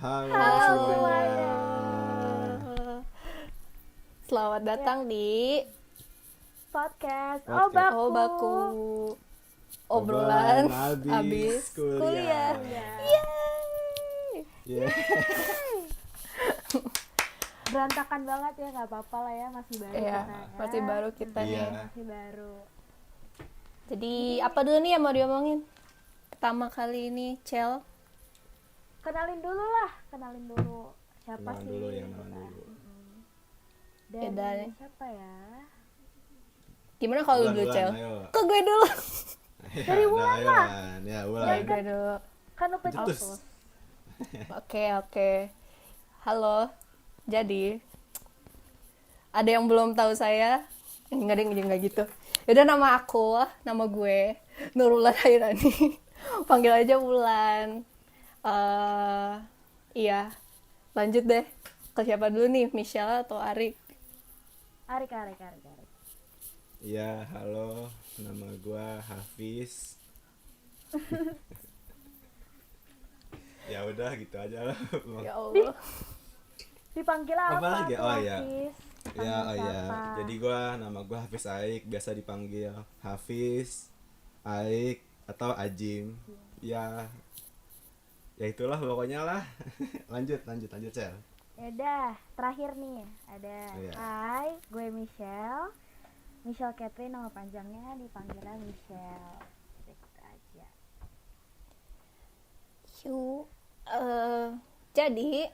Halo Halo semuanya. semuanya. Selamat datang di Podcast Podcast. Obaku Obrolan obrolan abis abis kuliah. Ya. Yeay. Yeah. Berantakan banget ya, nggak apa-apa lah ya, masih baru Iya, kita ya. masih baru kita Iya. nih. Masih baru. Jadi apa dulu nih yang mau diomongin? Pertama kali ini, Cel. Kenalin dulu siapa Kenalan sih? dulu ya, gitu kenalan kan. dulu. Dan Dan- siapa ya? Gimana kalau Bulan, dulu, Bulan, Cel? ayo. Kok gue dulu? Dari Wulan ayo, lah. Wulan. Ya, Ya, Wulan. gue dulu. Kan lu Cetus. pencetus. Oke. Halo. Jadi ada yang belum tahu saya? Enggak gitu. Yaudah, nama gue Nurullah Hairani. Panggil aja Wulan. Iya. Lanjut deh. Ke siapa dulu nih? Michelle atau Arik? Arik. Iya, halo. Nama gua Hafiz. Ya udah gitu aja lah. Ya Allah. Dipanggil apa? Apa lagi? tuh, Oh, iya. Hafiz? Ya, Panggil siapa? Jadi nama gua Hafiz Aik, biasa dipanggil Hafiz, Aik atau Ajim. Ya itulah pokoknya lah. lanjut Cel. Yaudah, terakhir nih ada Iya. Hai, gue Michelle Catherine, nama panjangnya dipanggilnya Michelle. Gitu aja. Jadi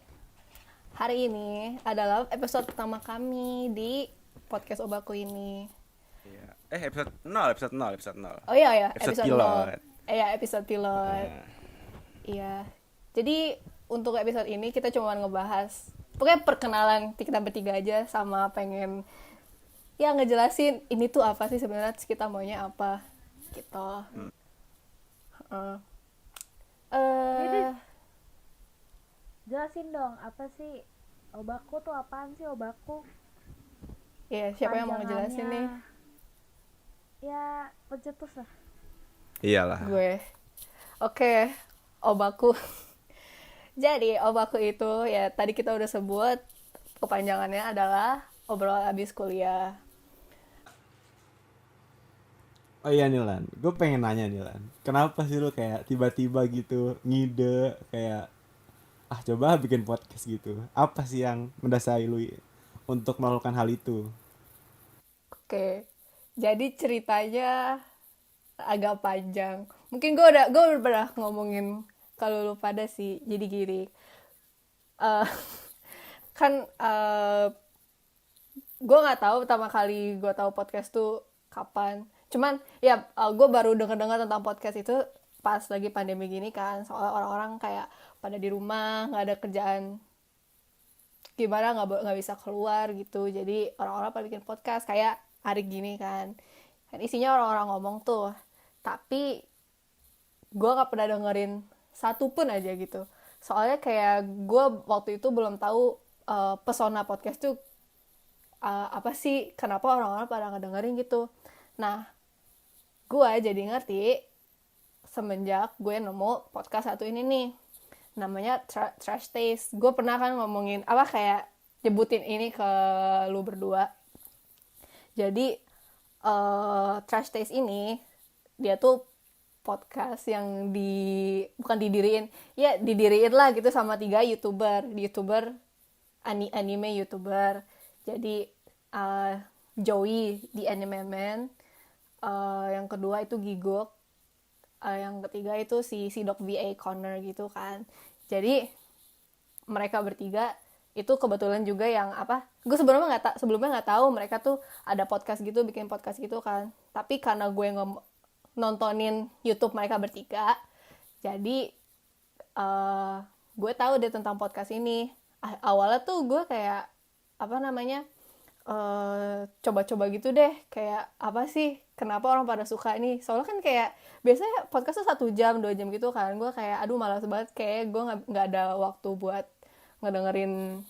hari ini adalah episode pertama kami di podcast Obaku ini. Iya. Episode 0. Oh iya, Episode episode pilot. 0. Iya, episode pilot. Nah, Iya. Jadi untuk episode ini kita cuma ngebahas pokoknya perkenalan kita bertiga aja, sama pengen ya ngejelasin ini tuh apa sih sebenarnya, kita maunya apa gitu. Jadi, jelasin dong, apa sih Obaku tuh, apaan sih Obaku? Ya, siapa yang mau ngejelasin nih? Panjangannya, ya pencetus lah. iyalah. Gue. Oke, Obaku. Jadi Obaku itu ya tadi kita udah sebut, kepanjangannya adalah obrolan abis kuliah. Oh iya nih Lan, gue pengen nanya nih Lan, kenapa sih lu kayak tiba-tiba gitu ngide kayak coba bikin podcast gitu? Apa sih yang mendasari lu untuk melakukan hal itu? Oke, jadi ceritanya agak panjang. Mungkin gue udah pernah ngomongin kalau lu pada sih. Jadi gini, eh, kan gue nggak tahu pertama kali gue tahu podcast tuh kapan. Cuman ya gue baru dengar tentang podcast itu pas lagi pandemi gini kan. Soalnya orang-orang kayak pada di rumah, nggak ada kerjaan, gimana nggak bisa keluar gitu. Jadi orang-orang pada bikin podcast kayak Arik gini kan isinya orang-orang ngomong tuh, tapi gue nggak pernah dengerin satu pun aja gitu. Soalnya kayak gue waktu itu belum tahu pesona podcast tuh apa sih, kenapa orang-orang pada ngedengerin gitu. Nah, gue jadi ngerti semenjak gue nemu podcast satu ini nih, namanya Trash Taste. Gue pernah kan ngomongin apa, kayak nyebutin ini ke lu berdua. Jadi Trash Taste ini dia tuh podcast yang bukan didiriin lah gitu sama 3 youtuber anime youtuber. Jadi Joey di Anime Man, yang kedua itu Gigok, yang ketiga itu si Dog VA Corner gitu kan. Jadi mereka bertiga itu kebetulan juga yang gue sebelumnya nggak tahu mereka tuh ada podcast gitu, bikin podcast gitu kan. Tapi karena gue nontonin YouTube mereka bertiga, jadi gue tahu deh tentang podcast ini. Awalnya tuh gue kayak coba-coba gitu deh, kayak apa sih, kenapa orang pada suka ini. Soalnya kan kayak biasanya podcast tuh 1 jam 2 jam gitu kan. Gue kayak aduh malas banget, kayak gue nggak ada waktu buat ngedengerin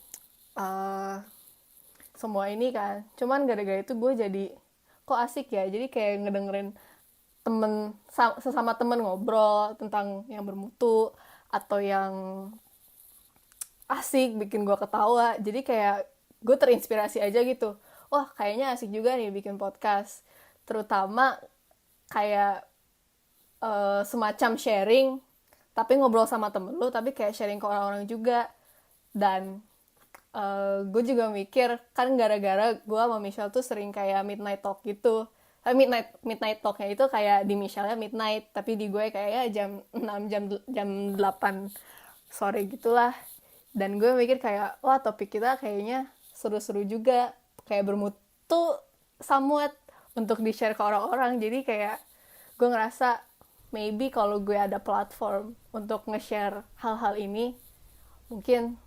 semua ini kan. Cuman gara-gara itu gue jadi kok asik ya, jadi kayak ngedengerin sesama temen ngobrol tentang yang bermutu atau yang asik, bikin gue ketawa. Jadi kayak gue terinspirasi aja gitu. Wah, kayaknya asik juga nih bikin podcast. Terutama kayak semacam sharing, tapi ngobrol sama temen lu, tapi kayak sharing ke orang-orang juga. Dan gue juga mikir, kan gara-gara gue sama Michelle tuh sering kayak midnight talk gitu. Midnight talknya itu kayak di Michelle-nya midnight, tapi di gue kayak ya jam 6, jam 8 sore gitulah. Dan gue mikir kayak, wah topik kita kayaknya seru-seru juga, kayak bermutu somewhat untuk di-share ke orang-orang. Jadi kayak gue ngerasa maybe kalau gue ada platform untuk nge-share hal-hal ini, mungkin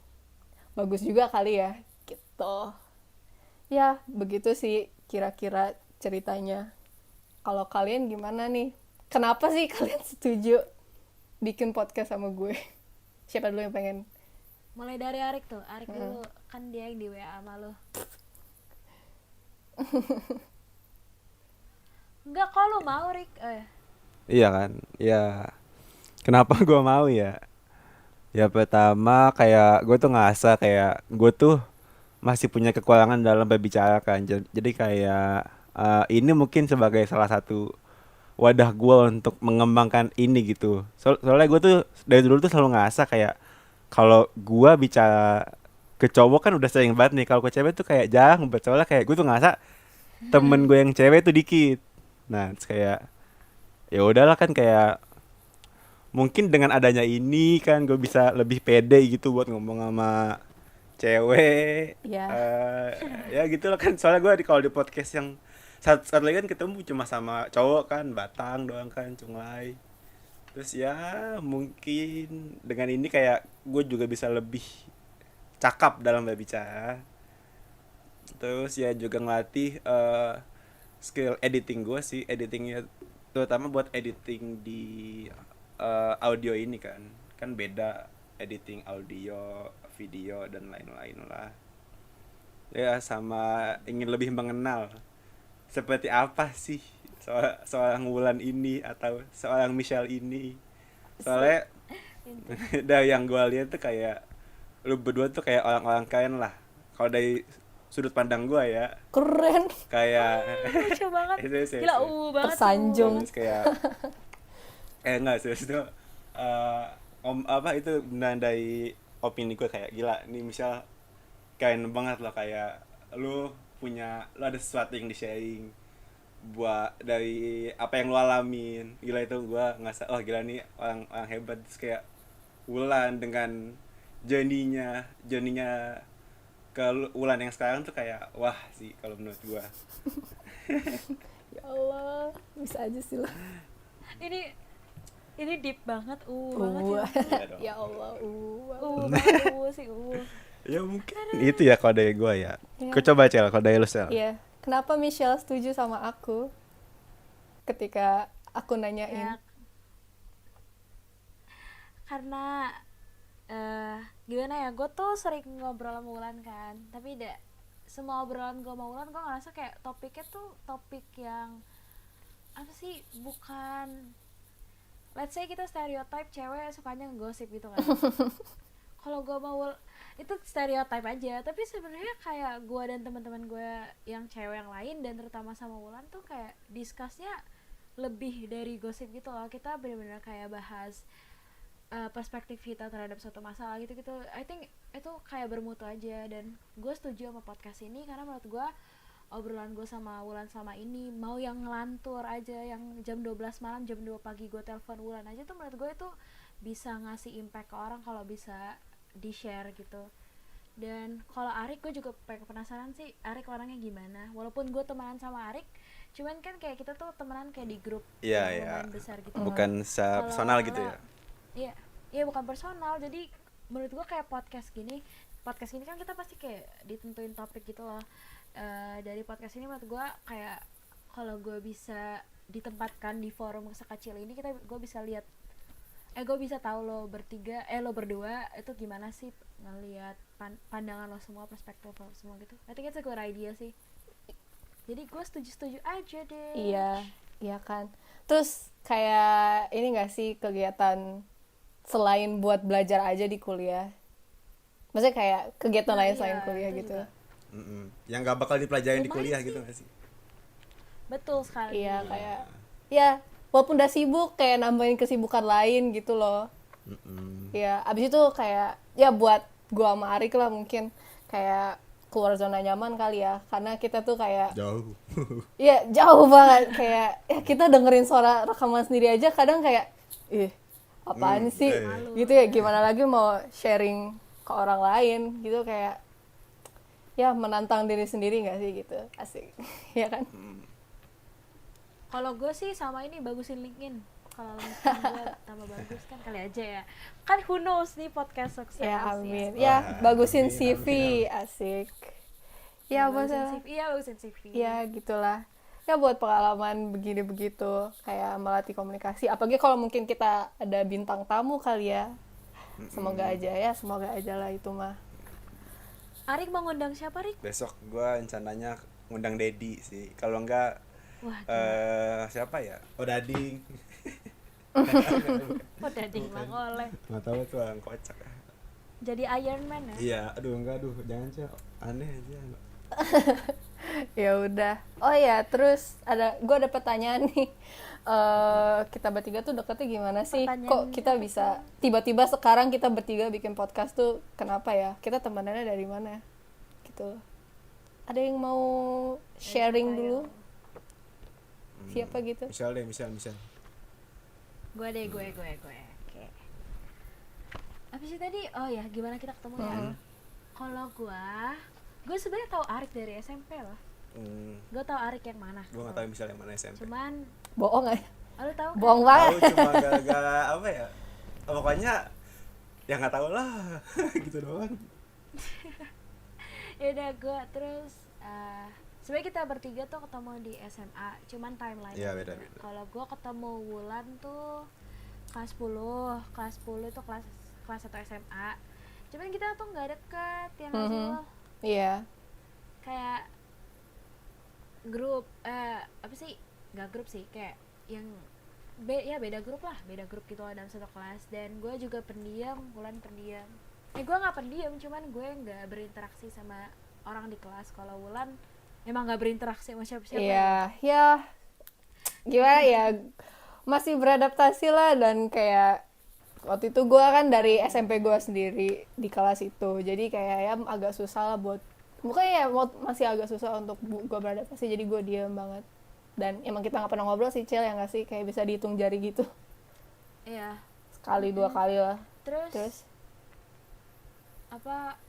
bagus juga kali ya gitu. Ya begitu sih kira-kira ceritanya. Kalau kalian gimana nih? Kenapa sih kalian setuju bikin podcast sama gue? Siapa dulu yang pengen? Mulai dari Arik tuh. Arik dulu, kan dia yang di WA sama lo. Enggak, kok lu mau, Rik? Iya kan, ya kenapa gue mau ya? Ya pertama kayak gue tuh ngerasa kayak gue tuh masih punya kekurangan dalam berbicara kan. Jadi kayak ini mungkin sebagai salah satu wadah gue untuk mengembangkan ini gitu. Soalnya gue tuh dari dulu tuh selalu ngerasa kayak kalau gue bicara ke cowok kan udah sering banget nih, kalau ke cewek tuh kayak jarang banget. Soalnya kayak gue tuh ngerasa temen gue yang cewek tuh dikit. Nah terus kayak ya udahlah kan, kayak mungkin dengan adanya ini kan gue bisa lebih pede gitu buat ngomong sama cewek. Ya. Ya gitu lah kan, soalnya gue kalau di podcast yang saat lagi kan ketemu cuma sama cowok kan, Batang doang kan, Cunglai. Terus ya mungkin dengan ini kayak gue juga bisa lebih cakap dalam berbicara. Terus ya juga ngelatih skill editing gue sih, editingnya terutama buat editing di audio ini kan beda editing audio, video dan lain-lain lah. Ya sama ingin lebih mengenal seperti apa sih seorang Wulan ini atau seorang Michelle ini. Soalnya dari yang gue lihat tuh kayak lu berdua tuh kayak orang-orang keren lah kalau dari sudut pandang gue ya. Keren. Kayak Lucu banget. Gila, banget. Tersanjung. terus kayak enggak serius itu itu benar dari opini gue, kayak gila nih misal keren banget loh, kayak lu ada sesuatu yang di sharing buat dari apa yang lu alamin. Gila itu gue ngerasa oh gila nih orang hebat. Terus kayak Wulan dengan journey-nya ke Wulan yang sekarang tuh kayak wah sih kalau menurut gue. Ya Allah, bisa aja sih lah. Ini deep banget, banget Wah. Iya dong. Ya Allah, banget sih, Ya mungkin itu ya kalau dari gue ya. Gue coba Cel, kalau dari lu Cel. Iya. Kenapa Michelle setuju sama aku ketika aku Ya, nanyain? karena gimana ya, gue tuh sering ngobrol sama Wulan kan, tapi semua obrolan gue sama Wulan, gue ngerasa kayak topiknya tuh topik yang apa sih, bukan, let's say kita stereotype cewek sukanya ngegosip gitu kan. Kalau gue mau itu stereotype aja, tapi sebenarnya kayak gue dan teman-teman gue yang cewek yang lain dan terutama sama Wulan tuh kayak discussnya lebih dari gosip gitu loh. Kita benar-benar kayak bahas perspektif kita terhadap suatu masalah gitu-gitu. I think itu kayak bermutu aja, dan gue setuju sama podcast ini karena menurut gue obrolan gue sama Wulan sama ini, mau yang ngelantur aja yang jam 12 malam, jam 2 pagi gue telepon Wulan aja tuh menurut gue itu bisa ngasih impact ke orang kalau bisa di-share gitu. Dan kalau Arik, gue juga penasaran sih Arik orangnya gimana, walaupun gue temenan sama Arik, cuman kan kayak kita tuh temenan kayak di grup Iya, yang iya. lumayan besar gitu. Bukan secara personal gitu ya. Iya bukan personal. Jadi menurut gue kayak podcast gini kan kita pasti kayak ditentuin topik gitu loh. Dari podcast ini menurut gue kayak kalau gue bisa ditempatkan di forum sekecil ini, gue bisa lihat, gue bisa tahu lo berdua itu gimana sih ngelihat pandangan lo semua, perspektif lo semua gitu. I think it's a good idea sih. Jadi gue setuju aja deh. Iya kan. Terus kayak ini nggak sih kegiatan selain buat belajar aja di kuliah, Maksudnya kayak kegiatan lain Iya, selain kuliah itu gitu. juga. Yang nggak bakal dipelajarin di Lumayan kuliah sih. gitu nggak sih? Betul sekali. Iya kayak ya walaupun udah sibuk kayak nambahin kesibukan lain gitu loh. Ya abis itu kayak ya buat gua sama Arik lah mungkin kayak keluar zona nyaman kali ya, karena kita tuh kayak Jauh. ya jauh banget kayak ya kita dengerin suara rekaman sendiri aja kadang kayak apaan sih gitu ya, gimana lagi mau sharing ke orang lain gitu, kayak ya menantang diri sendiri nggak sih gitu, asik ya kan. Kalau gue sih sama ini bagusin LinkedIn. Kalau LinkedIn gue tambah bagus kan kali aja ya. Kan who knows nih podcast sukses. Ya amin Wah, ya, bagusin amin, CV asik ya Bagusin masalah CV. Iya, bagusin CV. ya gitulah ya, buat pengalaman begini begitu kayak melatih komunikasi, apalagi kalau mungkin kita ada bintang tamu kali ya, semoga aja lah itu mah. Arik mau ngundang siapa, Rik? Besok gua rencananya ngundang Dedi sih. Kalau enggak Wah, siapa ya? Oh, Dading. udah ding Bang Oleh. Nggak tahu tuh orang kocak. Jadi Iron Man ya? Iya, aduh jangan sih, aneh aja. Ya udah. Oh ya, terus gue ada pertanyaan nih. Kita bertiga tuh deketnya gimana sih? Pertanyaan Kok kita bisa tiba-tiba sekarang kita bertiga bikin podcast tuh kenapa ya? Kita temenannya dari mana? Gitu. Ada yang mau sharing dulu? Siapa gitu? Misal. Gue deh, gue. Oke. Apa sih tadi? Oh ya, gimana kita ketemu ya? Kalau gue sebenarnya tahu Arik dari SMP loh. Gue tahu Arik yang mana. Gue nggak tahu misal yang mana SMP. Cuman, Bohong aja. lu tahu kan? Bohong Tahu banget. cuma gara-gara apa ya? Pokoknya ya nggak tahu lah. Gitu doang. Ya udah, gue terus sebenarnya kita bertiga tuh ketemu di SMA, cuman timeline. Iya, beda. Kalau gue ketemu Wulan tuh kelas 10 itu kelas 1 SMA. Cuman kita tuh nggak deket ya nggak sih lo? Iya. Kayak grup apa sih, nggak grup sih, kayak yang beda grup gitu lah dalam satu kelas. Dan gue juga pendiam, Wulan pendiam. Gue nggak pendiam, cuman gue nggak berinteraksi sama orang di kelas. Kalau Wulan emang nggak berinteraksi sama siapa-siapa. Iya, ya gimana ya, masih beradaptasi lah. Dan kayak waktu itu gue kan dari SMP gue sendiri di kelas itu, jadi kayak ya agak susah lah buat, bukannya ya masih agak susah untuk gue beradaptasi, jadi gue diem banget. Dan emang kita nggak pernah ngobrol sih, Cil, ya nggak sih, kayak bisa dihitung jari gitu, Iya. sekali 2 kali lah. Terus apa,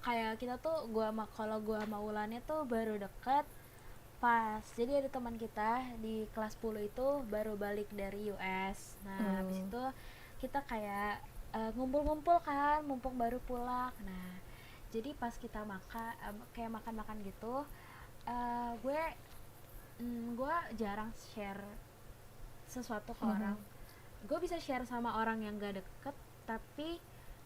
kayak kita tuh kalau gue sama Wulannya tuh baru deket pas, jadi ada teman kita di kelas 10 itu baru balik dari US. Nah habis itu kita kayak ngumpul-ngumpul kan, mumpung baru pulang. Nah jadi pas kita kayak makan-makan gitu, gue jarang share sesuatu ke orang. Gue bisa share sama orang yang gak deket, tapi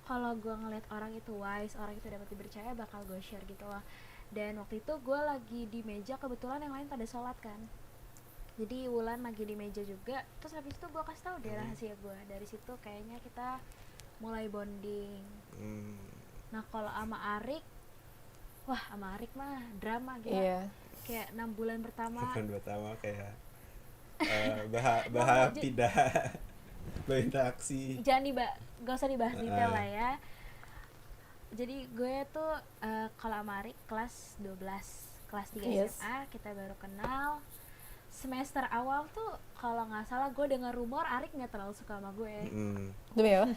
kalau gue ngeliat orang itu wise, orang itu dapat dipercaya, bakal gue share gitu loh. Dan waktu itu gue lagi di meja, kebetulan yang lain pada sholat kan, jadi Wulan lagi di meja juga. Terus habis itu gue kasih tahu deh rahasia gue. Dari situ kayaknya kita mulai bonding. Nah kalau sama Arik, wah sama Arik mah drama gitu. Iya. Kayak 6 bulan pertama. Kayak tidak berinteraksi. Gak usah dibahas detail lah ya. Jadi gue tuh kalau sama Arik kelas 12, kelas 3 Yes. SMA kita baru kenal. Semester awal tuh kalau nggak salah gue dengar rumor Arik nggak terlalu suka sama gue. Demi apa?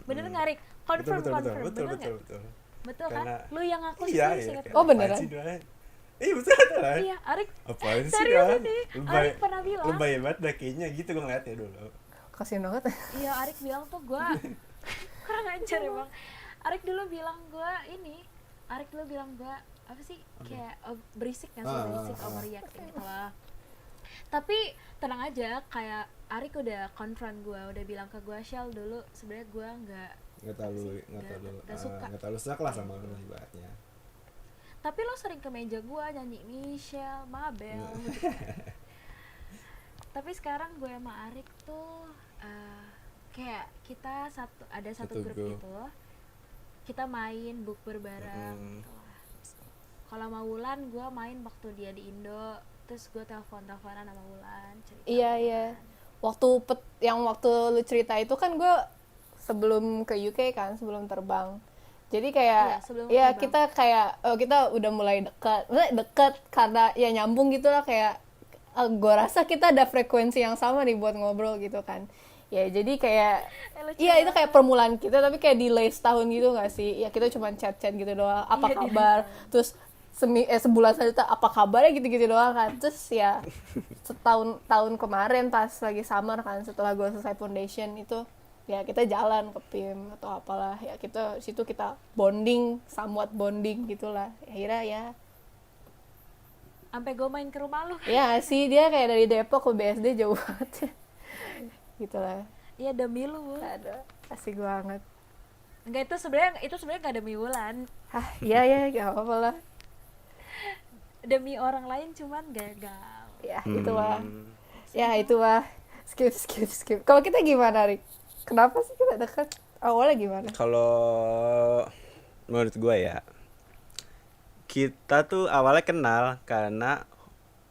Bener nggak, Arik? Confirm. Betul. Betul kan? Karena- Lu yang ngaku sih, Iya. seingat kayak, gue. Oh, beneran? apaan sih, Doan? Betul kan? Iya, Arik Apaan sih, serius Doan? ini. Arik pernah bilang. Lebay banget dah kayaknya gitu, gue ngeliatnya dulu. Kasian banget. Iya, Arik bilang tuh gue kurang ajar emang. Arik dulu bilang gue apa sih, kayak berisik kan sih, berisik overreacting gitu lah. Tapi tenang aja, kayak Arik udah confront gue, udah bilang ke gue, Shell dulu sebenarnya gue Nggak terlalu serak lah sama lu ibaratnya. tapi lo sering ke meja gue nyanyi Michelle, Mabel gitu. Tapi sekarang gue sama Arik tuh kayak kita ada satu Satu grup grup. gitu. kita main bukber bareng Mm. gitu lah. Kalau sama Wulan gue main waktu dia di Indo, terus gue teleponan sama Wulan cerita Iya sama iya. Wulan. Waktu lu cerita itu kan gue sebelum ke UK kan, sebelum terbang. Jadi kayak Iya, sebelum ya terbang. kita kayak kita udah mulai dekat. Maksudnya dekat karena ya nyambung gitu lah kayak gue rasa kita ada frekuensi yang sama nih buat ngobrol gitu kan. Ya jadi kayak Lucu iya itu banget. kayak permulaan kita tapi kayak delay setahun gitu gak sih? Ya kita cuma chat-chat gitu doang. Apa Iya, delay kabar? Terus sebulan selanjutnya apa kabarnya gitu-gitu doang kan. Terus ya tahun kemarin pas lagi summer kan setelah gue selesai foundation itu ya kita jalan ke PIM atau apalah ya kita situ kita somewhat bonding gitulah. Akhirnya ya Sampai gue main ke rumah lu. ya sih dia kayak dari Depok ke BSD jauh banget. Gitulah. Iya demi lu. Wul. Aduh, asik banget. Enggak, itu sebenarnya gak demi Wulan, Hah, iya ya, gak apa-apa lah. demi orang lain cuman gagal. Ya, itulah. Hmm. Ya, itulah. Skip. Kalau kita gimana, Rik? Kenapa sih kita dekat? Awalnya gimana? Kalau menurut gue ya, kita tuh awalnya kenal karena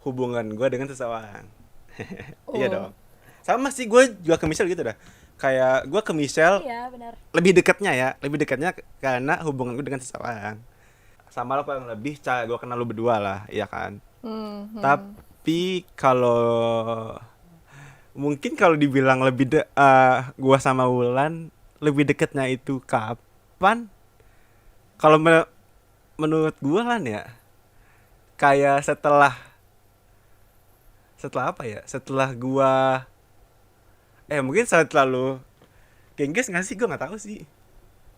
hubungan gue dengan seseorang. Iya Oh. dong. Sama sih, gue juga ke Michelle gitu dah. Kayak gue ke Michelle Iya benar. lebih dekatnya karena hubungan gue dengan seseorang. Sama lo kurang lebih cara gue kenal lo berdua lah, iya kan. Tapi mungkin kalau dibilang gue sama Wulan lebih dekatnya itu kapan? Kalau menurut gue lah ya, kayak setelah apa ya? Setelah gue mungkin setelah lo gengges nggak sih? Gue nggak tahu sih.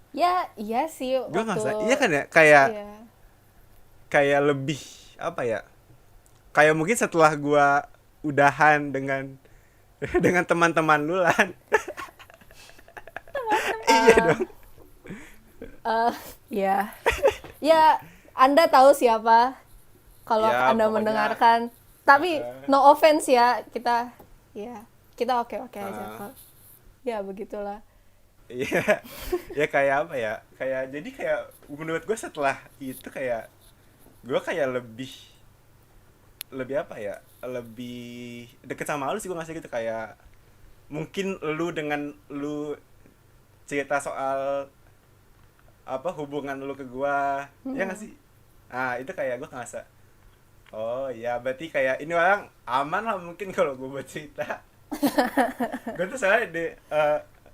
Ya, iya sih. Gue nggak waktu- iya kan ya, kayak Iya. kayak lebih apa ya, kayak mungkin setelah gua udahan dengan dengan teman-teman lu Lan. Iya dong. Ya. Ya, Anda tahu siapa kalau Ya, Anda pokoknya. mendengarkan. Tapi no offense ya, kita oke-oke aja kok. Ya, begitulah. Iya. Ya kayak apa ya, kayak jadi kayak menurut gua setelah itu kayak gua kayak lebih apa ya, lebih deket sama lu sih, gua ngasih gitu. Kayak mungkin lu dengan lu cerita soal apa hubungan lu ke gua, ya nggak sih? Nah itu kayak gua ngerasa, oh ya berarti kayak ini orang aman lah mungkin kalau gua buat cerita. Gua tuh soalnya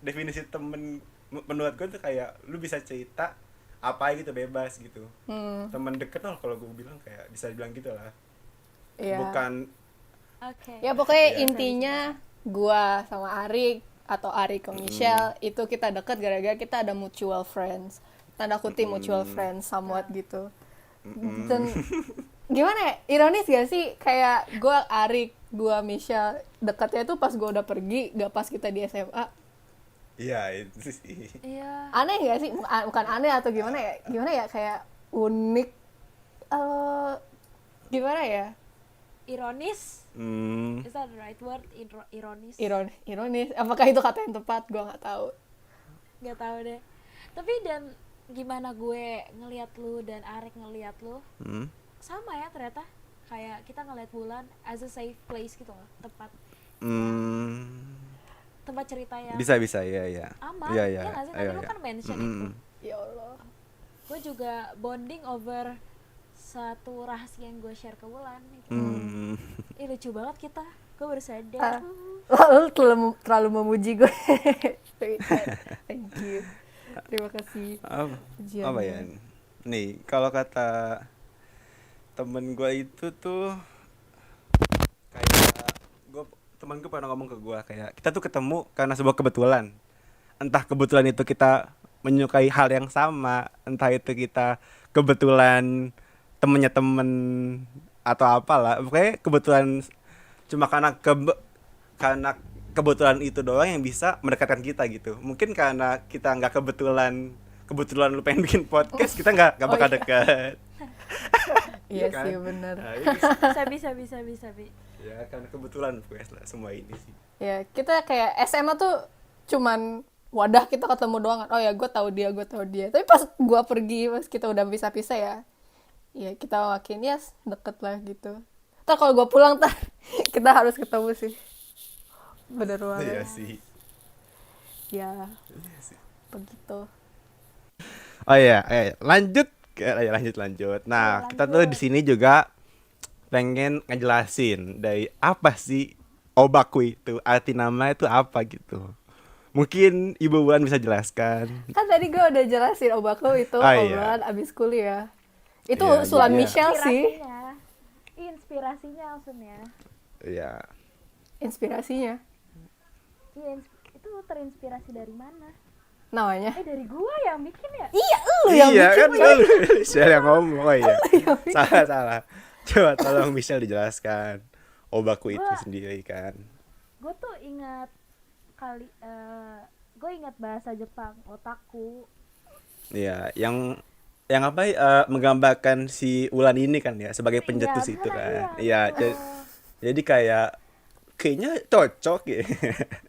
definisi temen menurut gua tuh kayak lu bisa cerita apa gitu, bebas gitu. Temen deket lah kalau gua bilang, kayak bisa dibilang gitu lah. Iya. Bukan Oke. Ya pokoknya Iya. intinya gua sama Arik atau Arik ke Michelle itu kita dekat gara-gara kita ada mutual friends. Tanda kutip mutual friends somewhat gitu. Dan gimana ya? Ironis gak sih kayak gua Arik, gua Michelle dekatnya tuh pas gua udah pergi, gak pas kita di SMA. iya itu sih. Iya. Aneh gak sih? Bukan aneh atau gimana ya? Gimana ya kayak unik. Gimana ya? Ironis. Hmm. Is that the right word? Ironis. Ironis. Apakah itu kata yang tepat? Gua nggak tahu. Gak tahu deh. Tapi dan gimana gue ngelihat lu dan Arik ngelihat lu Hmm. sama ya ternyata, kayak kita ngelihat Wulan as a safe place gitu loh, tempat cerita yang Bisa ya. aman. Iya, Ya nggak sih? Tadi lu kan mention itu. Ya Allah. Gue juga bonding over satu rahasia yang gue share ke Wulan gitu. Ih lucu banget kita. Gue baru sadar. Lu terlalu memuji gue. Thank you. Terima kasih. Pujiannya. Apa ya? Nih, kalau kata temen gue itu tuh kayak temen gue pernah ngomong ke gue kayak kita tuh ketemu karena sebuah kebetulan. Entah kebetulan itu kita menyukai hal yang sama, entah itu kita kebetulan temennya temen atau apalah. Pokoknya kebetulan cuma karena kebetulan itu doang yang bisa mendekatkan kita gitu. Mungkin karena kita nggak kebetulan lu pengen bikin podcast, kita nggak bakal iya. dekat. Iya kan? sih benar. Nah, ini sih. Sabi. Ya karena kebetulan pokoknya semua ini sih. Ya kita kayak SMA tuh cuman wadah kita ketemu doang kan. Oh ya gue tahu dia, tapi pas gue pergi, pas kita udah pisah-pisah ya kita makin deket lah gitu. Ntar kalau gue pulang kita harus ketemu sih, bener Iya banget sih. ya begitu. Oh iya, lanjut. Lanjut. Nah, kita tuh di sini juga pengen ngejelasin dari apa sih Obaku itu, arti nama itu apa gitu. Mungkin Ibu Wulan bisa jelaskan. Kan tadi gue udah jelasin Obaku itu Oh, iya. obrolan abis kuliah. Itu Iya, usulan jadi ya. Michelle sih. Inspirasinya maksudnya. Iya. Inspirasinya Iya, itu terinspirasi dari mana? namanya. Dari gua yang bikin ya? Iya, lu yang Iya bikin. kan Michelle yang ngomong. Oh iya. Salah. Coba tolong Michelle dijelaskan. Obaku itu sendiri kan. Gue tuh ingat gue ingat bahasa Jepang, otaku. Iya, yang apa menggambarkan si Wulan ini kan ya sebagai pencetus itu kan. Iya, jadi kayaknya cocok ya.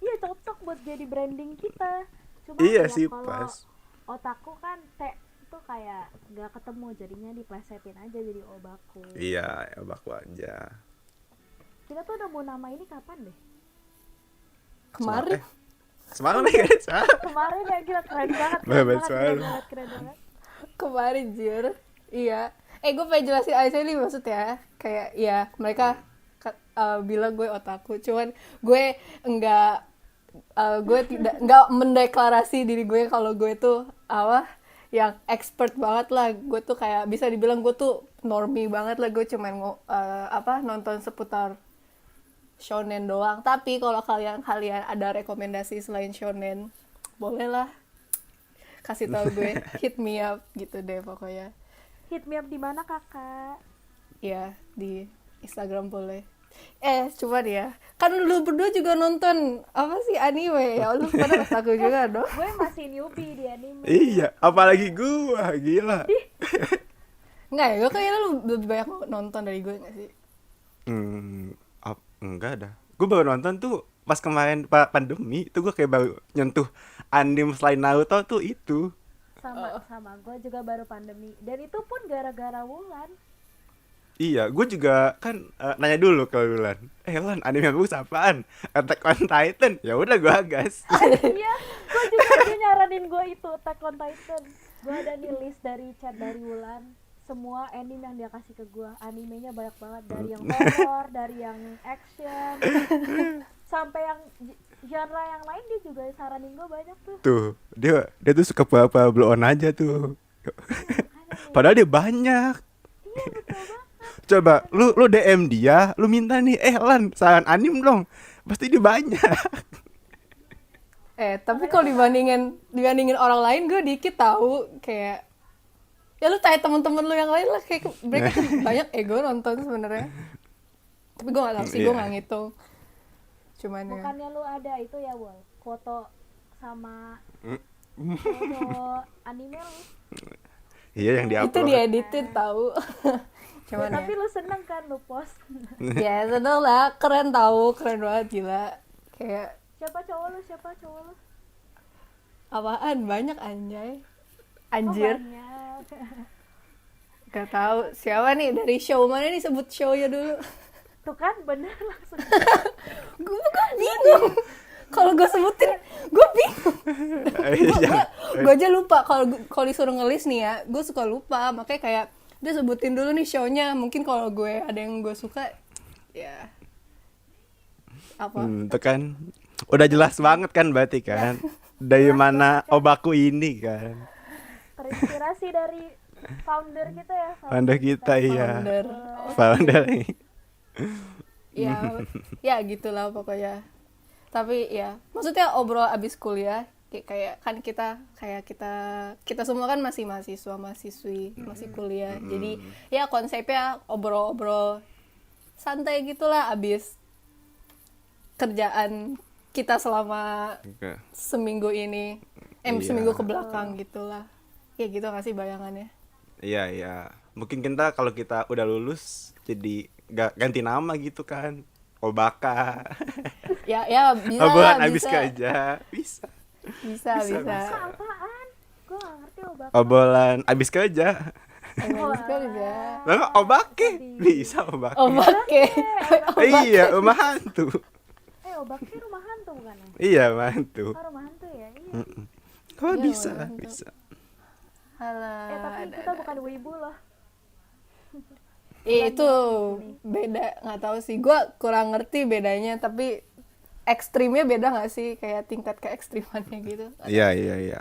Iya, cocok buat jadi branding kita. Cuma Iya ya sih, kalau pas. otaku kan itu kayak gak ketemu, jadinya diplesetin aja jadi obaku. Iya, Obaku aja. Kita tuh udah mau nama ini kapan deh? Kemarin Semalam nih kan? Kemarin ya, gila keren banget. Keren banget. kemarin jir. Iya. Gue pengen jelasin aja nih maksudnya. Kayak ya mereka bilang gue otaku, cuman gue enggak mendeklarasi diri gue kalau gue tuh yang expert banget lah. Gue tuh kayak bisa dibilang gue tuh normie banget lah. Gue cuman nonton seputar shonen doang. Tapi kalau kalian ada rekomendasi selain shonen, boleh lah kasih tahu gue. Hit me up gitu deh pokoknya. Hit me up di mana, Kakak? Ya di Instagram boleh. Cuman ya, kan lu berdua juga nonton apa sih anime ya? Lu pada aku juga dong. Gue masih newbie di anime. Iya, apalagi gua, gila. Enggak ya, gue kayaknya lu lebih banyak nonton dari gue nggak sih? Enggak dah. Gue baru nonton tuh pas kemarin pandemi, tuh gue kayak baru nyentuh anime selain Naruto tuh itu. Sama gue juga baru pandemi, dan itu pun gara-gara Wulan. Iya, gue juga kan nanya dulu ke Wulan. Lan, anime yang bagus apaan? Attack on Titan. Ya udah gue gas. Iya, gue juga dia nyaranin gue itu Attack on Titan. Gue ada nih list dari chat dari Wulan, semua anime yang dia kasih ke gue. Animenya banyak banget, dari yang horror, dari yang action, sampai yang genre yang lain dia juga saranin gue banyak tuh. Tuh, dia tuh suka apa blow on aja tuh. Padahal dia banyak. Iya, betul banget. Coba lu DM dia, lu minta nih, Lan, saran anime dong. Pasti dia banyak. Tapi kalau dibandingin orang lain, gue dikit tahu. Kayak ya lu tanya temen-temen lu yang lain lah, kayak mereka tuh banyak. Gue nonton sebenarnya, tapi gue nggak tahu sih, gue nggak ngitung. Cuman ya Bukannya lu ada itu ya, Wol, foto sama foto anime lu. Iya, yang itu diupload. dieditin tahu. Cuman Tapi lu seneng kan lu post? ya seneng lah, keren banget, gila. Kayak Siapa cowok lu? apaan banyak anjay. Oh, Anjir, banyak. gak tahu siapa nih dari show mana nih, sebut show-nya dulu. Tuh kan bener langsung. gue bingung. Kalau gue sebutin, gue bingung. Gue aja lupa kalau disuruh ngelis nih ya, gue suka lupa. Makanya kayak dia sebutin dulu nih show-nya. Mungkin kalau gue ada yang gue suka, ya apa? Itu kan udah jelas banget kan berarti kan. Dari mana Obaku ini kan. Terinspirasi dari founder kita ya. Founder kita, iya. Founder. Founder. Ya gitulah pokoknya. Tapi ya, maksudnya obrol abis kuliah kayak kan kita semua kan masih mahasiswi, masih kuliah. Jadi ya konsepnya obrol-obrol santai gitulah abis kerjaan kita selama seminggu ini, seminggu ke belakang gitulah. Ya gitu nggak sih bayangannya? Iya. Mungkin kalau kita udah lulus jadi ganti nama gitu kan. Obaka. Ya bisa Buat lah, habis bisa. kerja. Bisa. Bisa. Apaan? Gue gak ngerti obak. Obrolan abis kerja. Bagus kerja. Lalu obake bisa obake. Oke. Iya, rumah hantu. Obaknya rumah hantu bukan ya? Iya, rumah hantu. Oh rumah hantu ya? Iya. Oh, Iya, bisa rumah lah, hantu. bisa. Halo. Tapi kita bukan wibu loh. Itu beda, nggak tahu sih. Gue kurang ngerti bedanya, tapi ekstrimnya beda nggak sih? Kayak tingkat keekstrimannya gitu. Iya, iya, iya.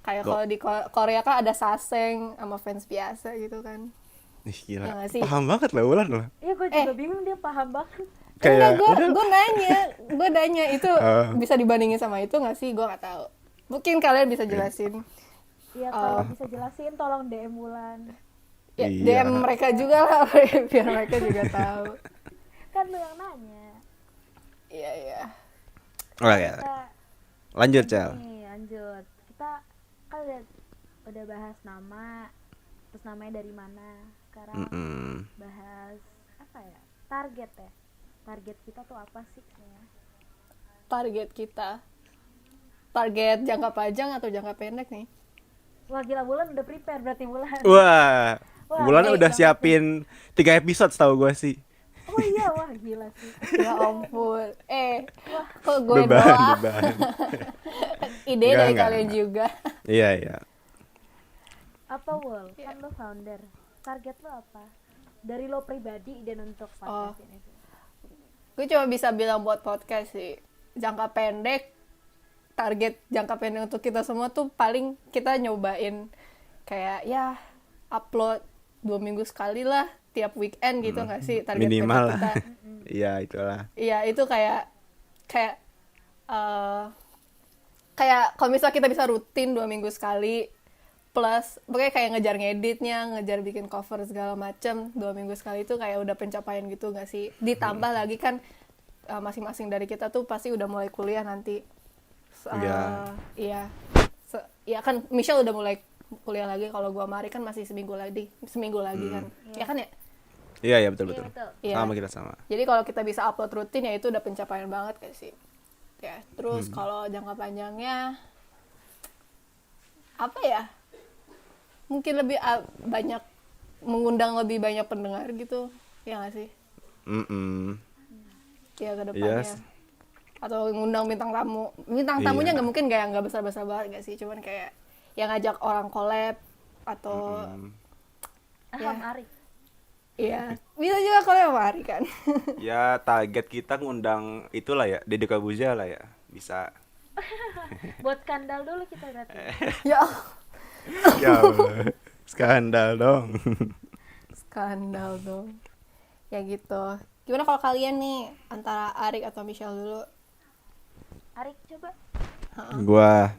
Kayak kalau di Korea kan ada saseng sama fans biasa gitu kan. Ih, Ya gila. nggak sih? Paham banget lah Wulan lah. Iya gue juga bingung dia paham banget. Kayak Enggak, gue nanya itu bisa dibandingin sama itu nggak sih? Gue nggak tahu. Mungkin kalian bisa jelasin. Iya kalau bisa jelasin tolong DM Wulan. Ya, Iya. DM mereka juga lah, biar mereka juga tahu. Kan lu yang nanya. Iya. Oh ya. Kita Lanjut, Cel. nih lanjut. Kita kan udah bahas nama, terus namanya dari mana. Sekarang bahas apa ya? Target ya. Target kita tuh apa sih sebenarnya? Target kita. Target jangka panjang atau jangka pendek nih? Wah gila Wulan udah prepare berarti Wulan. Wah. Wah, Wulan baik udah banget siapin 3 episode setahu gue sih. Oh iya wah gila sih. Ya ampun. Kok gue Beban, doang? beban. Ide Enggak, dari enggak. kalian juga. Iya, iya. Apa Wul? Kan lo founder. Target lo apa? Dari lo pribadi dan untuk podcast ini. Gue cuma bisa bilang buat podcast sih. Jangka pendek, target jangka pendek untuk kita semua tuh paling kita nyobain kayak ya upload 2 minggu sekali lah tiap weekend gitu nggak sih target Minimal pendek lah. kita. Iya, itulah. Iya itu kayak kalau misalnya kita bisa rutin 2 minggu sekali plus pokoknya kayak ngejar ngeditnya, ngejar bikin cover segala macem 2 minggu sekali itu kayak udah pencapaian gitu nggak sih? Ditambah lagi kan masing-masing dari kita tuh pasti udah mulai kuliah nanti. Iya. Iya kan Michelle udah mulai kuliah lagi, kalau gua Mari kan masih seminggu lagi kan. Ya kan ya? Iya, iya, betul, betul. betul. Iya. Sama kita sama. Jadi kalau kita bisa upload rutin ya itu udah pencapaian banget gak sih? Ya, terus kalau jangka panjangnya apa ya? Mungkin lebih banyak mengundang lebih banyak pendengar gitu. Ya gak sih? Ya ke depannya. Yes. Atau ngundang bintang tamu. Bintang tamunya nggak mungkin kayak nggak besar-besar banget gak sih? Cuman kayak yang ngajak orang collab atau Aham Ari. iya, bisa juga collab sama Ari kan. Ya, target kita ngundang itulah ya, Deddy Corbuzier lah ya. Bisa. Buat skandal dulu kita berarti. Ya, Ya Allah. Skandal dong. skandal dong. Ya gitu. Gimana kalau kalian nih antara Arik atau Michelle dulu? Arik coba. Gua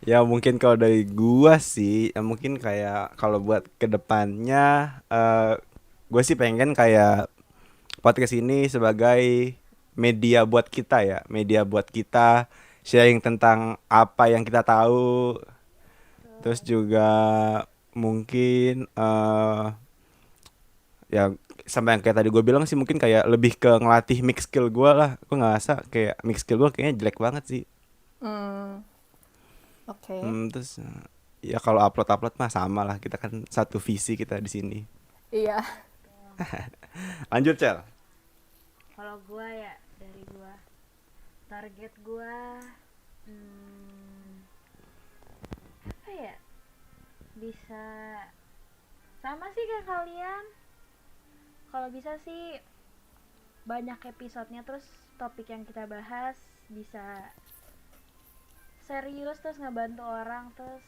ya mungkin kalau dari gua sih ya mungkin kayak kalau buat kedepannya gue sih pengen kayak podcast ini sebagai media buat kita ya, media buat kita sharing tentang apa yang kita tahu, terus juga mungkin ya sama yang kayak tadi gue bilang sih mungkin kayak lebih ke ngelatih mix skill gue lah. Gue ngerasa kayak mix skill gue kayaknya jelek banget sih. Oke. Terus ya kalau upload mah sama lah, kita kan satu visi kita di sini. Iya. Lanjut, Cel. Kalau gua ya dari gua target gua apa ya? Bisa sama sih kayak kalian. Kalau bisa sih banyak episodenya, terus topik yang kita bahas bisa serius, terus ngebantu orang, terus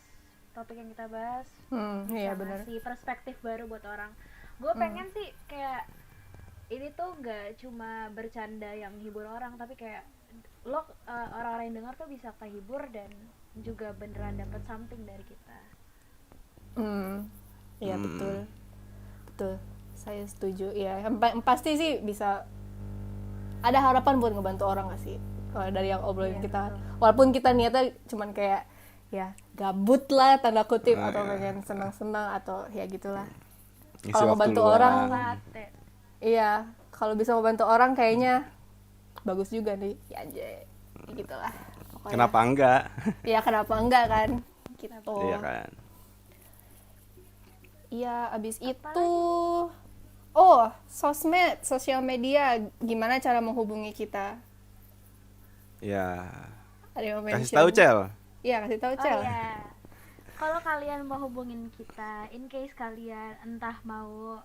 topik yang kita bahas Iya bisa benar. ngasih perspektif baru buat orang. Gue pengen sih kayak ini tuh nggak cuma bercanda yang hibur orang, tapi kayak lo orang-orang yang dengar tuh bisa kehibur dan juga beneran dapat something dari kita. Iya betul. Saya setuju. Ya, pasti sih bisa ada harapan buat ngebantu orang gak sih? Kalau dari yang obrolin kita, walaupun kita niatnya cuman kayak ya gabut lah tanda kutip atau pengen senang-senang atau ya gitulah. Ngisi Kalau waktu ngebantu luang. orang, Sate. iya. Kalau bisa ngebantu orang kayaknya bagus juga nih. Ya anjay. Ya gitulah. pokoknya. Kenapa enggak? Ya kenapa enggak kan gitu. Iya kan. Iya, abis itu oh, sosmed, sosial media, gimana cara menghubungi kita? Ya. Ada yang mau Kasih mention? tahu Cel. Iya, kasih tahu, Oh Cel. ya, kalau kalian mau hubungin kita, in case kalian entah mau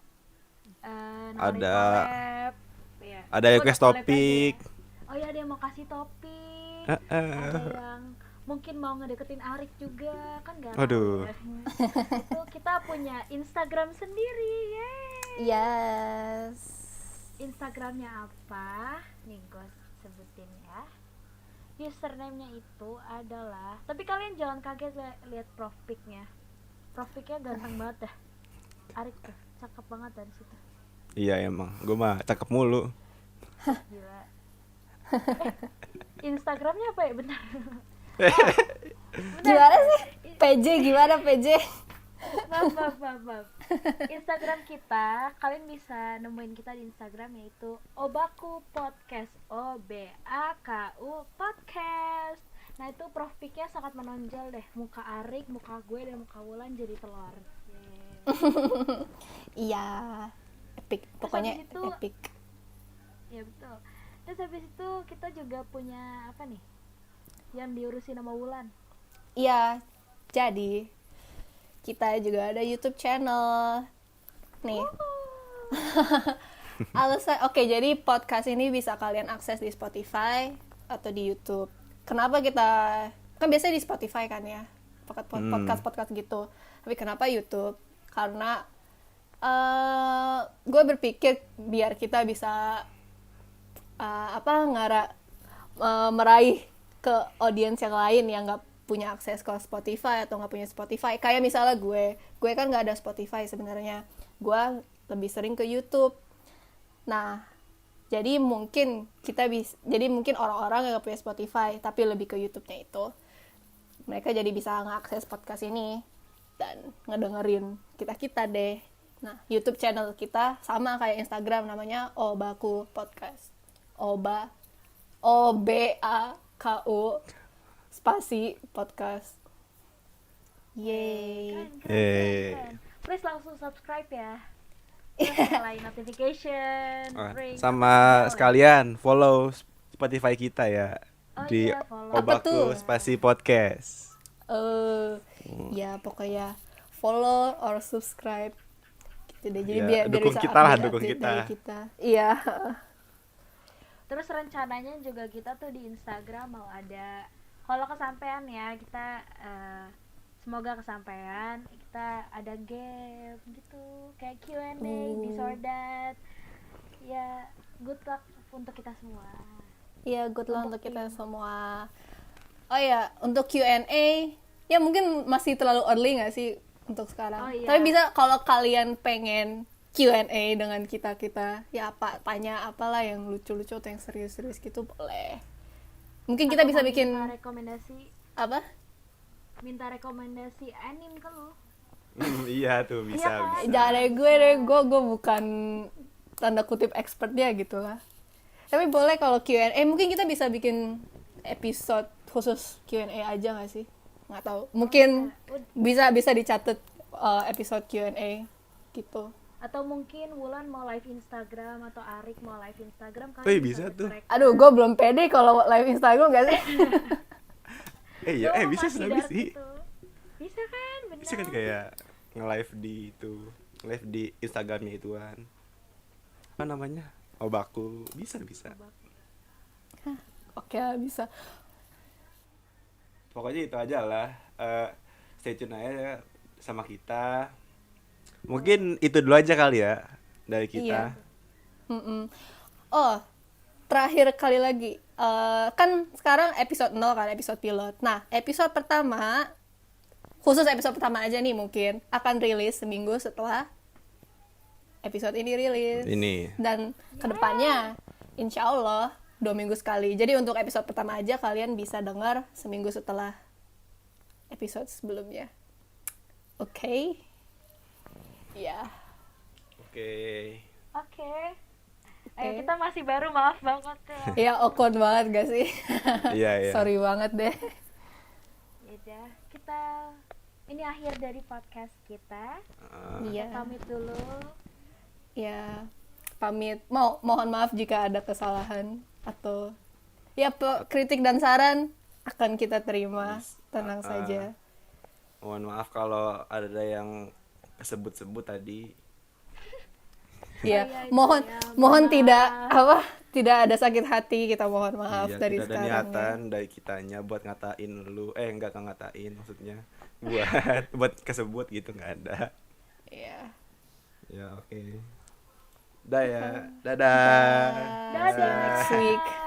nawarin Ada. collab, ya. Ada Oh, request collab aja topik. ya. Oh ya, ada yang mau kasih topik. Ada yang mungkin mau ngedeketin Arik juga, kan gak tahu Waduh. ya. Itu kita punya Instagram sendiri, yeay. Yes. Instagramnya apa? Nih gue sebutin ya. Username-nya itu adalah, tapi kalian jangan kaget lihat profile pic-nya. Profile pic-nya ganteng banget dah. Arik tuh, cakep banget dari situ. Iya emang, gue mah cakep mulu. Gila. Instagramnya apa ya? Benar. Gimana sih? PJ gimana PJ? Maaf. Instagram kita, kalian bisa nemuin kita di Instagram yaitu Obaku Podcast, OBAKU Podcast. Nah itu profile pic-nya sangat menonjol deh, muka Arik, muka gue, dan muka Wulan jadi telur. Yeay. Iya. Epic, pokoknya habis itu- epic. Ya betul. Terus habis itu kita juga punya apa nih? Yang diurusin sama Wulan. Iya, jadi kita juga ada YouTube channel. Nih. Alasan, oke, jadi podcast ini bisa kalian akses di Spotify atau di YouTube. Kenapa kita, kan biasanya di Spotify kan ya, podcast gitu. Tapi kenapa YouTube? Karena gue berpikir biar kita bisa meraih ke audiens yang lain yang nggak punya akses ke Spotify atau nggak punya Spotify. Kayak misalnya gue kan nggak ada Spotify sebenarnya. Gue lebih sering ke YouTube. Nah, jadi mungkin orang-orang yang nggak punya Spotify tapi lebih ke YouTube-nya itu, mereka jadi bisa ngakses podcast ini dan ngedengerin kita deh. Nah, YouTube channel kita sama kayak Instagram, namanya Obaku Podcast. OBAKU spasi podcast. Yeay. Keren. Please langsung subscribe ya. Terus nyalain notification, ring, Sama bell. sekalian follow Spotify kita ya. Oh Di iya, follow. Apa tuh? Obaku Spasi Podcast. Ya pokoknya follow or subscribe gitu deh. Jadi Ya, biar dukung bisa kita lah, update dukung dari kita. kita. Iya. Terus rencananya juga kita tuh di Instagram mau ada, kalau kesampaian ya kita semoga kesampaian, kita ada game gitu kayak Q&A, this or that. Ya good luck untuk kita semua. Iya, good luck untuk kita semua. Oh ya, untuk Q&A ya mungkin masih terlalu early nggak sih untuk sekarang. Oh, iya. Tapi bisa kalau kalian pengen Q&A dengan kita ya tanya apalah yang lucu-lucu atau yang serius-serius gitu boleh. Mungkin kita Atau bisa mau bikin minta rekomendasi, apa? minta rekomendasi anime ke lu. Iya tuh bisa. Iya kan? bisa. Jangan deh gue bukan tanda kutip expertnya gitu lah. Tapi boleh kalau Q&A, mungkin kita bisa bikin episode khusus Q&A aja nggak sih? Nggak tahu. Mungkin bisa dicatat episode Q&A gitu. Atau mungkin Wulan mau live Instagram atau Arik mau live Instagram, Wih, bisa tuh. Aduh, gue belum pede kalau live Instagram gak sih? Iya, bisa sebenarnya sih. Bisa kan, benar. Bisa kan kayak nge-live di itu, live di Instagramnya ituan. Apa namanya? Obaku. Bisa. Oke, bisa. Pokoknya itu aja lah. Stay tune aja sama kita. Mungkin itu dulu aja kali ya dari kita. Iya. Oh, terakhir kali lagi. Kan sekarang episode 0 kan, episode pilot. Nah, episode pertama, khusus episode pertama aja nih mungkin, akan rilis seminggu setelah episode ini rilis. Ini. Dan kedepannya, insya Allah, 2 minggu sekali. Jadi untuk episode pertama aja kalian bisa dengar seminggu setelah episode sebelumnya. Oke? Ya. Oke. Oke. kita masih baru, maaf banget ya. Ya awkward banget gak sih? Iya, iya. Sorry banget deh. Ya kita ini akhir dari podcast kita. Iya. Pamit dulu. Ya, pamit. Mohon maaf jika ada kesalahan atau ya kritik dan saran akan kita terima. Tenang saja. Mohon maaf kalau ada yang kesebut-sebut tadi. Ya, itu mohon ya, mohon maaf. tidak ada sakit hati, kita mohon maaf Iya, dari tidak ada sekarang. niatan dari kitanya buat ngatain lu. Enggak ngatain maksudnya. Buat kesebut gitu nggak ada. Iya. Ya, oke. Dah ya. Dadah. See you next week.